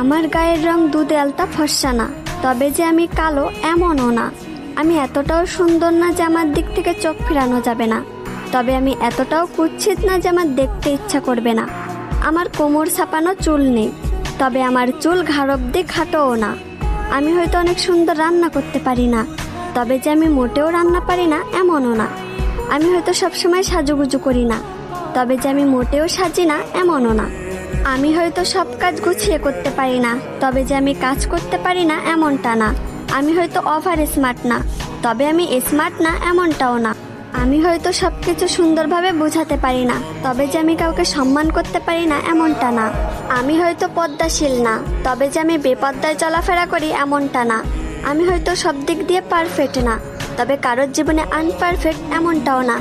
আমার গায়ের রং দুধে আলতা ফর্সা না, তবে যে আমি কালো এমনও না। আমি এতটাও সুন্দর না যে আমার দিক থেকে চোখ ফেরানো যাবে না, তবে আমি এতটাও কুৎসিত না যে আমার দেখতে ইচ্ছা করবে না। আমার কোমর ছাপানো চুল নেই, তবে আমার চুল ঘাড় অব্দি খাটোও না। আমি হয়তো অনেক সুন্দর রান্না করতে পারি না, তবে যে আমি মোটেও রান্না পারি না এমনও না। আমি হয়তো সবসময় সাজুগুজু করি না, তবে যে আমি মোটেও সাজি না এমনও না। আমি হয়তো সব কাজ গুছিয়ে করতে পারি না, তবে যে আমি কাজ করতে পারি না এমনটা না। আমি হয়তো ওভার স্মার্ট না, তবে আমি স্মার্ট না এমনটাও না। আমি হয়তো সবকিছু সুন্দরভাবে বোঝাতে পারি না, তবে যে আমি কাউকে সম্মান করতে পারি না এমনটা না। আমি হয়তো পদ্মাশীল না, তবে যে আমি বেপদ্দায় চলাফেরা করি এমনটা না। আমি হয়তো সব দিক দিয়ে পারফেক্ট না, তবে কারোর জীবনে আনপারফেক্ট এমনটাও না।